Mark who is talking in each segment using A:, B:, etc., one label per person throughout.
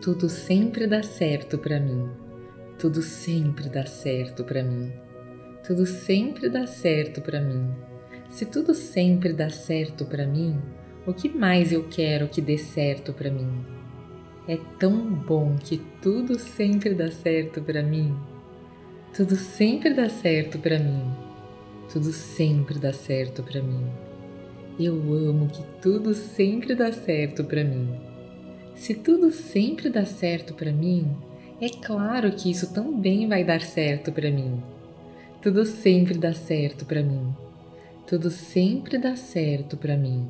A: Tudo sempre dá certo pra mim. Tudo sempre dá certo pra mim. Tudo sempre dá certo pra mim. Se tudo sempre dá certo pra mim, o que mais eu quero que dê certo pra mim? É tão bom que tudo sempre dá certo pra mim. Tudo sempre dá certo pra mim. Tudo sempre dá certo pra mim. Eu amo que tudo sempre dá certo pra mim. Se tudo sempre dá certo pra mim, é claro que isso também vai dar certo pra mim. Tudo sempre dá certo pra mim. Tudo sempre dá certo pra mim.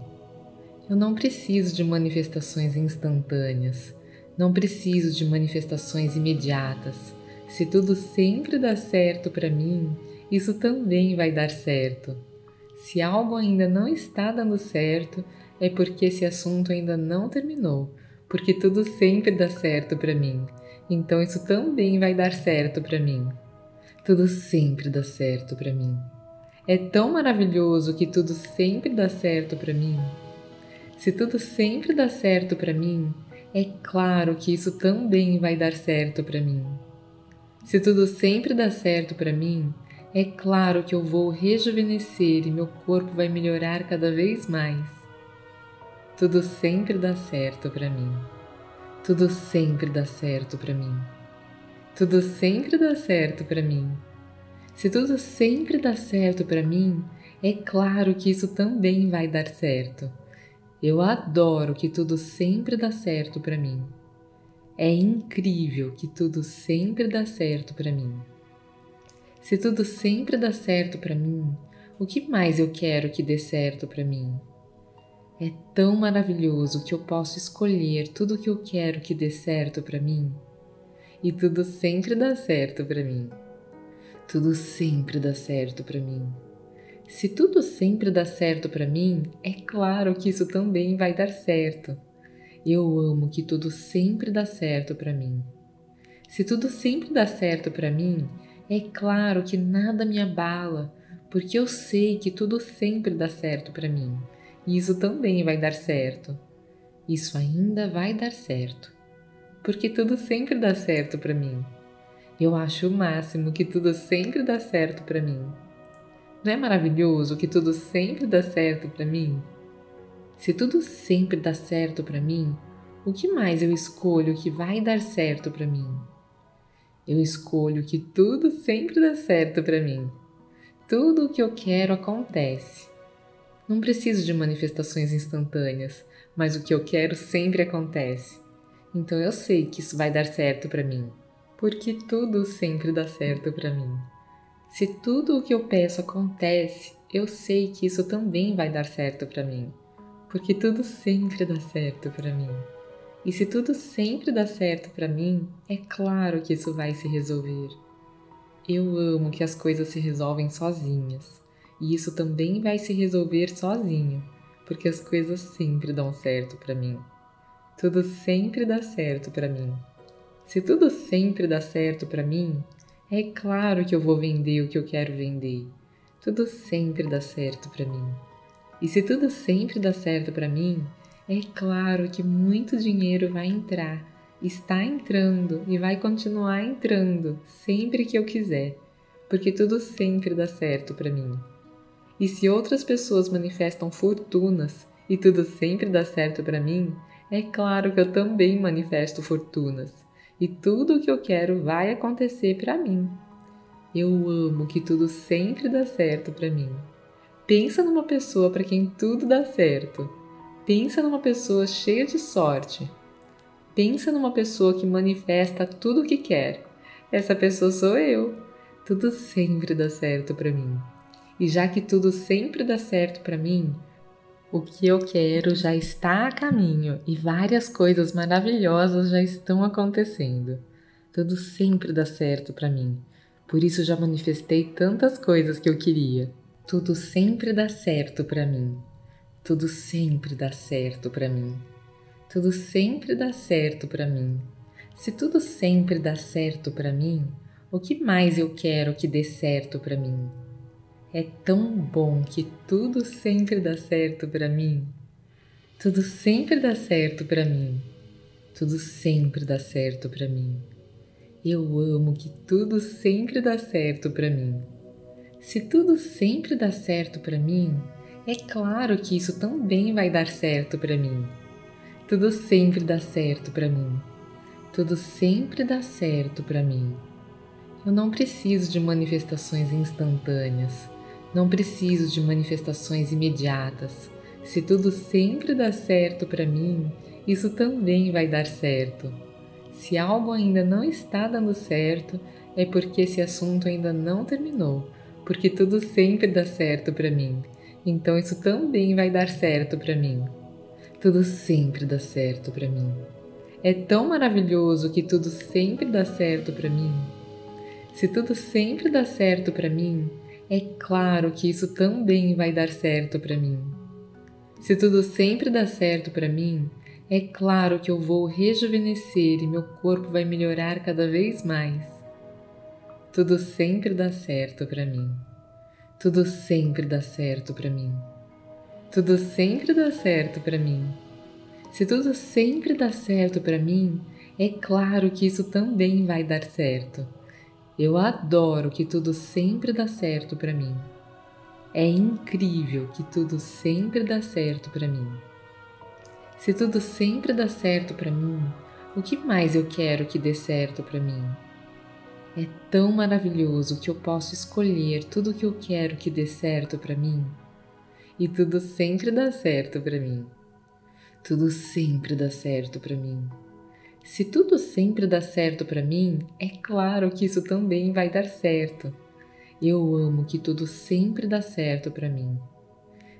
A: Eu não preciso de manifestações instantâneas. Não preciso de manifestações imediatas. Se tudo sempre dá certo pra mim, isso também vai dar certo. Se algo ainda não está dando certo, é porque esse assunto ainda não terminou, porque tudo sempre dá certo para mim. Então isso também vai dar certo para mim. Tudo sempre dá certo para mim. É tão maravilhoso que tudo sempre dá certo para mim. Se tudo sempre dá certo para mim, é claro que isso também vai dar certo para mim. Se tudo sempre dá certo para mim, é claro que eu vou rejuvenescer e meu corpo vai melhorar cada vez mais. Tudo sempre dá certo para mim. Tudo sempre dá certo para mim. Tudo sempre dá certo para mim. Se tudo sempre dá certo para mim, é claro que isso também vai dar certo. Eu adoro que tudo sempre dá certo para mim. É incrível que tudo sempre dá certo para mim. Se tudo sempre dá certo para mim, o que mais eu quero que dê certo para mim? É tão maravilhoso que eu posso escolher tudo o que eu quero que dê certo para mim. E tudo sempre dá certo para mim. Tudo sempre dá certo para mim. Se tudo sempre dá certo para mim, é claro que isso também vai dar certo. Eu amo que tudo sempre dá certo para mim. Se tudo sempre dá certo para mim, é claro que nada me abala, porque eu sei que tudo sempre dá certo para mim. E isso também vai dar certo. Isso ainda vai dar certo, porque tudo sempre dá certo para mim. Eu acho o máximo que tudo sempre dá certo para mim. Não é maravilhoso que tudo sempre dá certo para mim? Se tudo sempre dá certo para mim, o que mais eu escolho que vai dar certo para mim? Eu escolho que tudo sempre dá certo para mim. Tudo o que eu quero acontece. Não preciso de manifestações instantâneas, mas o que eu quero sempre acontece. Então eu sei que isso vai dar certo para mim, porque tudo sempre dá certo para mim. Se tudo o que eu peço acontece, eu sei que isso também vai dar certo para mim, porque tudo sempre dá certo para mim. E se tudo sempre dá certo para mim, é claro que isso vai se resolver. Eu amo que as coisas se resolvem sozinhas, e isso também vai se resolver sozinho, porque as coisas sempre dão certo para mim. Tudo sempre dá certo para mim. Se tudo sempre dá certo para mim, é claro que eu vou vender o que eu quero vender. Tudo sempre dá certo para mim. E se tudo sempre dá certo para mim, é claro que muito dinheiro vai entrar, está entrando e vai continuar entrando sempre que eu quiser, porque tudo sempre dá certo para mim. E se outras pessoas manifestam fortunas e tudo sempre dá certo para mim, é claro que eu também manifesto fortunas e tudo o que eu quero vai acontecer para mim. Eu amo que tudo sempre dá certo para mim. Pensa numa pessoa para quem tudo dá certo. Pensa numa pessoa cheia de sorte. Pensa numa pessoa que manifesta tudo o que quer. Essa pessoa sou eu. Tudo sempre dá certo para mim. E já que tudo sempre dá certo para mim, o que eu quero já está a caminho e várias coisas maravilhosas já estão acontecendo. Tudo sempre dá certo para mim. Por isso já manifestei tantas coisas que eu queria. Tudo sempre dá certo para mim. Tudo sempre dá certo para mim. Tudo sempre dá certo para mim. Se tudo sempre dá certo para mim, o que mais eu quero que dê certo para mim? É tão bom que tudo sempre dá certo para mim. Tudo sempre dá certo para mim. Tudo sempre dá certo para mim. Eu amo que tudo sempre dá certo para mim. Se tudo sempre dá certo para mim, é claro que isso também vai dar certo para mim. Tudo sempre dá certo para mim. Tudo sempre dá certo para mim. Eu não preciso de manifestações instantâneas. Não preciso de manifestações imediatas. Se tudo sempre dá certo para mim, isso também vai dar certo. Se algo ainda não está dando certo, é porque esse assunto ainda não terminou, porque tudo sempre dá certo para mim. Então isso também vai dar certo para mim. Tudo sempre dá certo para mim. É tão maravilhoso que tudo sempre dá certo para mim. Se tudo sempre dá certo para mim, é claro que isso também vai dar certo para mim. Se tudo sempre dá certo para mim, é claro que eu vou rejuvenescer e meu corpo vai melhorar cada vez mais. Tudo sempre dá certo para mim. Tudo sempre dá certo para mim. Tudo sempre dá certo para mim. Se tudo sempre dá certo para mim, é claro que isso também vai dar certo. Eu adoro que tudo sempre dá certo para mim. É incrível que tudo sempre dá certo para mim. Se tudo sempre dá certo para mim, o que mais eu quero que dê certo para mim? É tão maravilhoso que eu posso escolher tudo o que eu quero que dê certo para mim. E tudo sempre dá certo para mim. Tudo sempre dá certo para mim. Se tudo sempre dá certo para mim, é claro que isso também vai dar certo. Eu amo que tudo sempre dá certo para mim.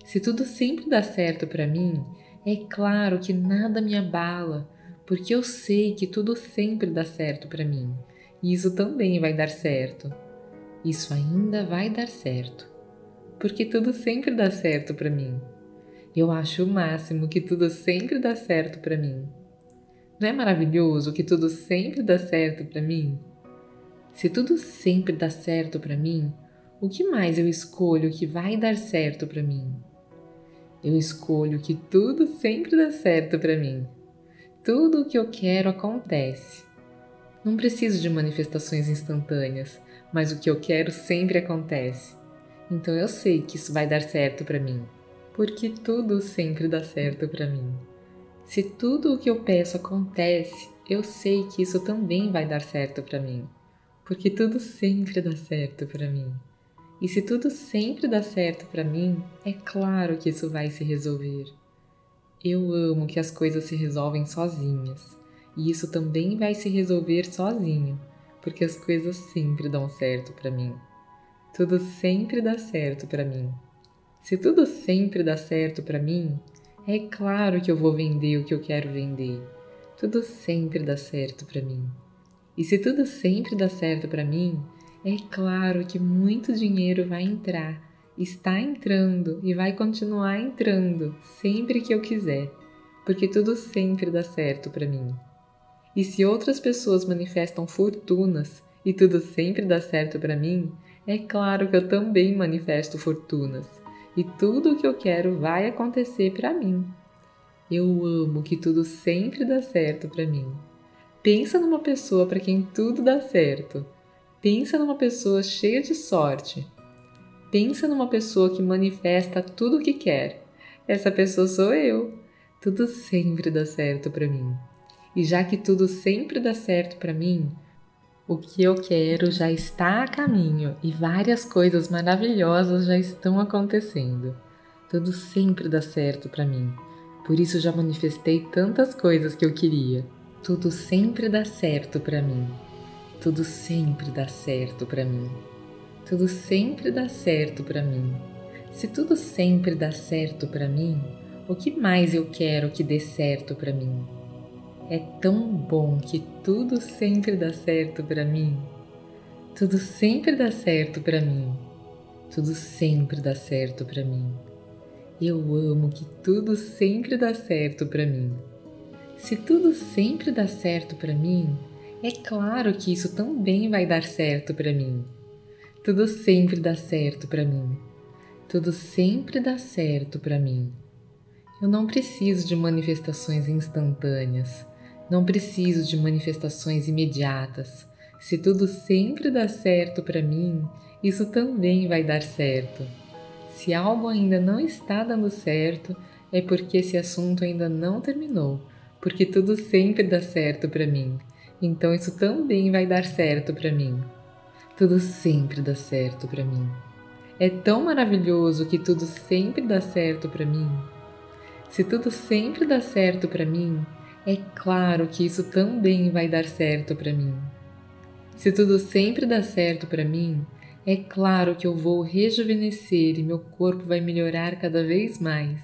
A: Se tudo sempre dá certo para mim, é claro que nada me abala, porque eu sei que tudo sempre dá certo para mim. E isso também vai dar certo. Isso ainda vai dar certo, porque tudo sempre dá certo para mim. Eu acho o máximo que tudo sempre dá certo para mim. Não é maravilhoso que tudo sempre dá certo para mim? Se tudo sempre dá certo para mim, o que mais eu escolho que vai dar certo para mim? Eu escolho que tudo sempre dá certo para mim. Tudo o que eu quero acontece. Não preciso de manifestações instantâneas, mas o que eu quero sempre acontece. Então eu sei que isso vai dar certo para mim, porque tudo sempre dá certo para mim. Se tudo o que eu peço acontece, eu sei que isso também vai dar certo para mim, porque tudo sempre dá certo para mim. E se tudo sempre dá certo para mim, é claro que isso vai se resolver. Eu amo que as coisas se resolvem sozinhas, e isso também vai se resolver sozinho, porque as coisas sempre dão certo para mim. Tudo sempre dá certo para mim. Se tudo sempre dá certo para mim, é claro que eu vou vender o que eu quero vender. Tudo sempre dá certo para mim. E se tudo sempre dá certo para mim, é claro que muito dinheiro vai entrar, está entrando e vai continuar entrando sempre que eu quiser, porque tudo sempre dá certo para mim. E se outras pessoas manifestam fortunas e tudo sempre dá certo para mim, é claro que eu também manifesto fortunas e tudo o que eu quero vai acontecer para mim. Eu amo que tudo sempre dá certo para mim. Pensa numa pessoa para quem tudo dá certo. Pensa numa pessoa cheia de sorte. Pensa numa pessoa que manifesta tudo o que quer. Essa pessoa sou eu. Tudo sempre dá certo para mim. E já que tudo sempre dá certo para mim, o que eu quero já está a caminho e várias coisas maravilhosas já estão acontecendo. Tudo sempre dá certo para mim. Por isso já manifestei tantas coisas que eu queria. Tudo sempre dá certo para mim. Tudo sempre dá certo para mim. Tudo sempre dá certo para mim. Se tudo sempre dá certo para mim, o que mais eu quero que dê certo para mim? É tão bom que tudo sempre dá certo para mim. Tudo sempre dá certo para mim. Tudo sempre dá certo para mim. Eu amo que tudo sempre dá certo para mim. Se tudo sempre dá certo para mim, é claro que isso também vai dar certo para mim. Tudo sempre dá certo para mim. Tudo sempre dá certo para mim. Eu não preciso de manifestações instantâneas. Não preciso de manifestações imediatas. Se tudo sempre dá certo para mim, isso também vai dar certo. Se algo ainda não está dando certo, é porque esse assunto ainda não terminou, porque tudo sempre dá certo para mim. Então isso também vai dar certo para mim. Tudo sempre dá certo para mim. É tão maravilhoso que tudo sempre dá certo para mim. Se tudo sempre dá certo para mim, é claro que isso também vai dar certo para mim. Se tudo sempre dá certo para mim, é claro que eu vou rejuvenescer e meu corpo vai melhorar cada vez mais.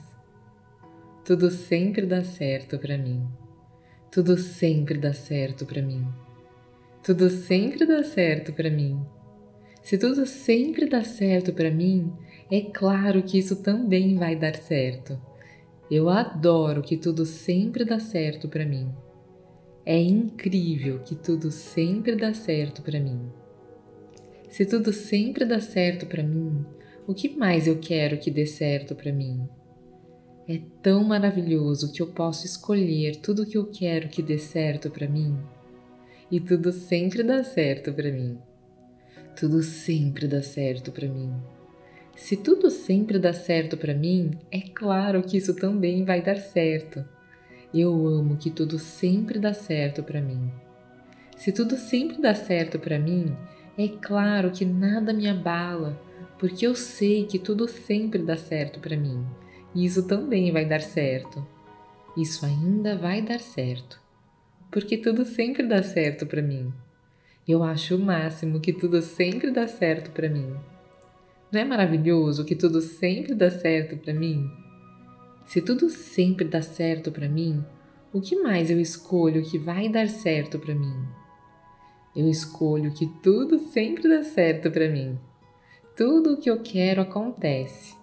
A: Tudo sempre dá certo para mim. Tudo sempre dá certo para mim. Tudo sempre dá certo para mim. Se tudo sempre dá certo para mim, é claro que isso também vai dar certo. Eu adoro que tudo sempre dá certo para mim. É incrível que tudo sempre dá certo para mim. Se tudo sempre dá certo para mim, o que mais eu quero que dê certo para mim? É tão maravilhoso que eu posso escolher tudo o que eu quero que dê certo para mim. E tudo sempre dá certo para mim. Tudo sempre dá certo para mim. Se tudo sempre dá certo para mim, é claro que isso também vai dar certo. Eu amo que tudo sempre dá certo para mim. Se tudo sempre dá certo para mim, é claro que nada me abala, porque eu sei que tudo sempre dá certo para mim. E isso também vai dar certo. Isso ainda vai dar certo, porque tudo sempre dá certo para mim. Eu acho o máximo que tudo sempre dá certo para mim. Não é maravilhoso que tudo sempre dá certo para mim? Se tudo sempre dá certo para mim, o que mais eu escolho que vai dar certo para mim? Eu escolho que tudo sempre dá certo para mim. Tudo o que eu quero acontece.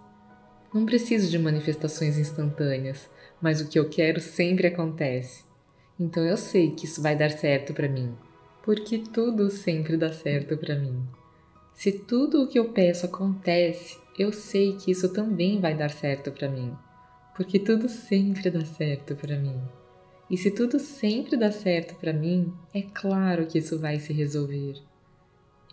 A: Não preciso de manifestações instantâneas, mas o que eu quero sempre acontece. Então eu sei que isso vai dar certo para mim, porque tudo sempre dá certo para mim. Se tudo o que eu peço acontece, eu sei que isso também vai dar certo para mim, porque tudo sempre dá certo para mim. E se tudo sempre dá certo para mim, é claro que isso vai se resolver.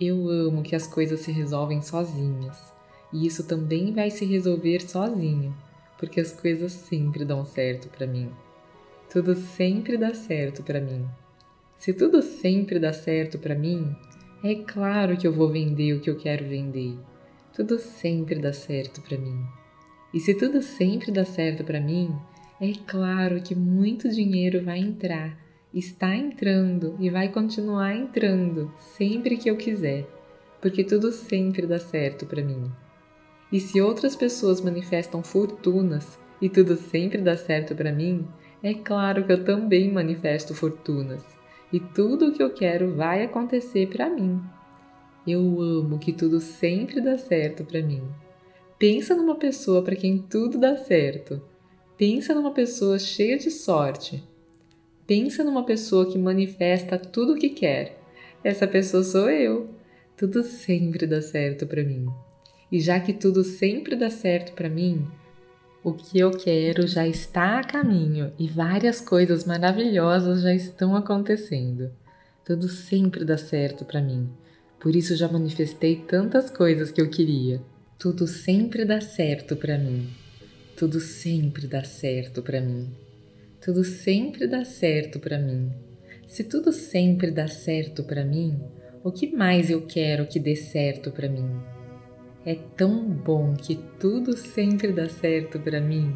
A: Eu amo que as coisas se resolvem sozinhas, e isso também vai se resolver sozinho, porque as coisas sempre dão certo para mim. Tudo sempre dá certo para mim. Se tudo sempre dá certo para mim, é claro que eu vou vender o que eu quero vender. Tudo sempre dá certo para mim. E se tudo sempre dá certo para mim, é claro que muito dinheiro vai entrar, está entrando e vai continuar entrando sempre que eu quiser, porque tudo sempre dá certo para mim. E se outras pessoas manifestam fortunas e tudo sempre dá certo para mim, é claro que eu também manifesto fortunas e tudo o que eu quero vai acontecer para mim. Eu amo que tudo sempre dá certo para mim. Pensa numa pessoa para quem tudo dá certo. Pensa numa pessoa cheia de sorte. Pensa numa pessoa que manifesta tudo o que quer. Essa pessoa sou eu. Tudo sempre dá certo para mim. E já que tudo sempre dá certo para mim, o que eu quero já está a caminho e várias coisas maravilhosas já estão acontecendo. Tudo sempre dá certo para mim. Por isso já manifestei tantas coisas que eu queria. Tudo sempre dá certo para mim. Tudo sempre dá certo para mim. Tudo sempre dá certo para mim. Se tudo sempre dá certo para mim, o que mais eu quero que dê certo para mim? É tão bom que tudo sempre dá certo para mim.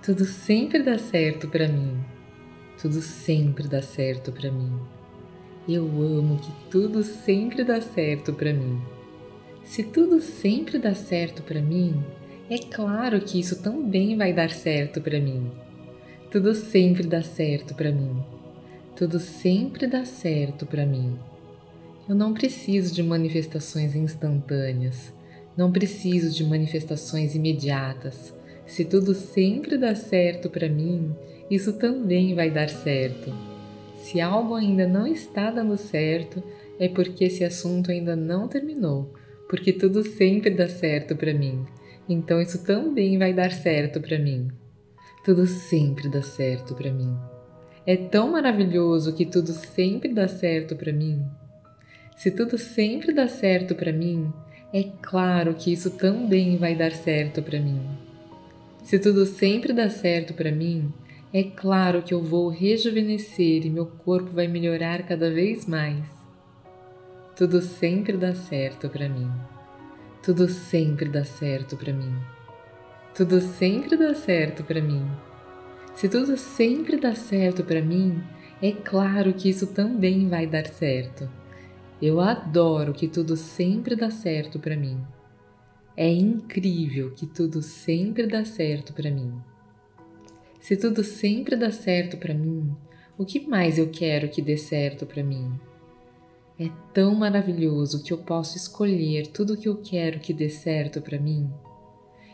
A: Tudo sempre dá certo para mim. Tudo sempre dá certo para mim. Eu amo que tudo sempre dá certo para mim. Se tudo sempre dá certo para mim, é claro que isso também vai dar certo para mim. Tudo sempre dá certo para mim. Tudo sempre dá certo para mim. Eu não preciso de manifestações instantâneas. Não preciso de manifestações imediatas. Se tudo sempre dá certo para mim, isso também vai dar certo. Se algo ainda não está dando certo, é porque esse assunto ainda não terminou, porque tudo sempre dá certo para mim. Então isso também vai dar certo para mim. Tudo sempre dá certo para mim. É tão maravilhoso que tudo sempre dá certo para mim. Se tudo sempre dá certo para mim, é claro que isso também vai dar certo para mim. Se tudo sempre dá certo para mim, é claro que eu vou rejuvenescer e meu corpo vai melhorar cada vez mais. Tudo sempre dá certo para mim. Tudo sempre dá certo para mim. Tudo sempre dá certo para mim. Se tudo sempre dá certo para mim, é claro que isso também vai dar certo. Eu adoro que tudo sempre dá certo para mim. É incrível que tudo sempre dá certo para mim. Se tudo sempre dá certo para mim, o que mais eu quero que dê certo para mim? É tão maravilhoso que eu posso escolher tudo o que eu quero que dê certo para mim.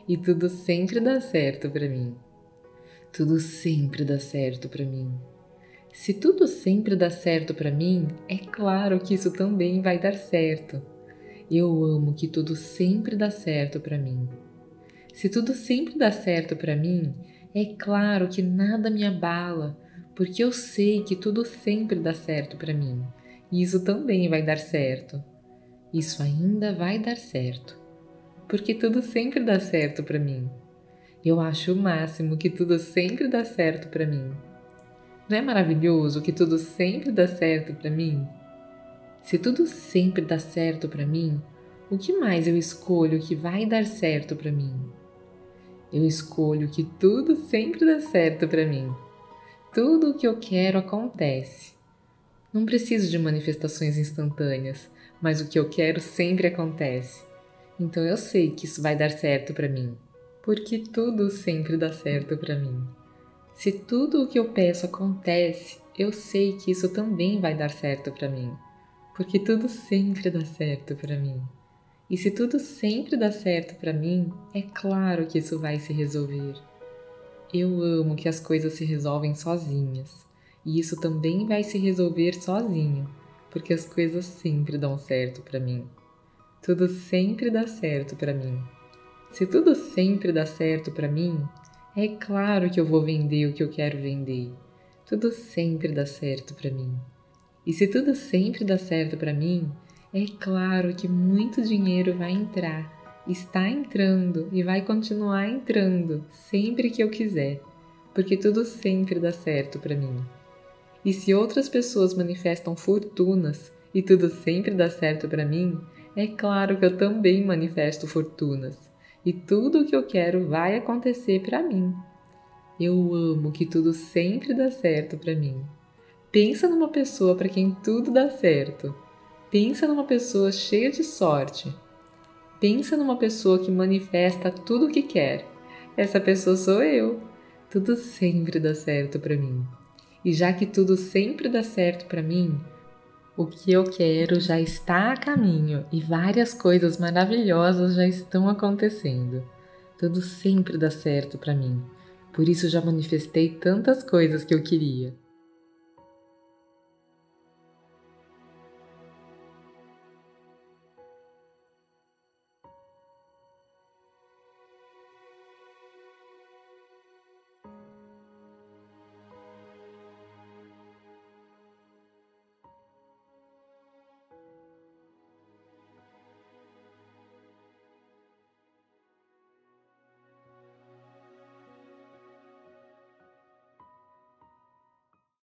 A: E tudo sempre dá certo para mim. Tudo sempre dá certo para mim. Se tudo sempre dá certo para mim, é claro que isso também vai dar certo. Eu amo que tudo sempre dá certo para mim. Se tudo sempre dá certo para mim, é claro que nada me abala, porque eu sei que tudo sempre dá certo para mim. E isso também vai dar certo. Isso ainda vai dar certo, porque tudo sempre dá certo para mim. Eu acho o máximo que tudo sempre dá certo para mim. Não é maravilhoso que tudo sempre dá certo para mim? Se tudo sempre dá certo para mim, o que mais eu escolho que vai dar certo para mim? Eu escolho que tudo sempre dá certo para mim. Tudo o que eu quero acontece. Não preciso de manifestações instantâneas, mas o que eu quero sempre acontece. Então eu sei que isso vai dar certo para mim, porque tudo sempre dá certo para mim. Se tudo o que eu peço acontece, eu sei que isso também vai dar certo para mim, porque tudo sempre dá certo para mim. E se tudo sempre dá certo para mim, é claro que isso vai se resolver. Eu amo que as coisas se resolvem sozinhas, e isso também vai se resolver sozinho, porque as coisas sempre dão certo para mim. Tudo sempre dá certo para mim. Se tudo sempre dá certo para mim, é claro que eu vou vender o que eu quero vender. Tudo sempre dá certo para mim. E se tudo sempre dá certo para mim, é claro que muito dinheiro vai entrar, está entrando e vai continuar entrando sempre que eu quiser, porque tudo sempre dá certo para mim. E se outras pessoas manifestam fortunas e tudo sempre dá certo para mim, é claro que eu também manifesto fortunas e tudo o que eu quero vai acontecer para mim. Eu amo que tudo sempre dá certo para mim. Pensa numa pessoa para quem tudo dá certo. Pensa numa pessoa cheia de sorte. Pensa numa pessoa que manifesta tudo o que quer. Essa pessoa sou eu. Tudo sempre dá certo para mim. E já que tudo sempre dá certo para mim, o que eu quero já está a caminho e várias coisas maravilhosas já estão acontecendo. Tudo sempre dá certo para mim. Por isso já manifestei tantas coisas que eu queria.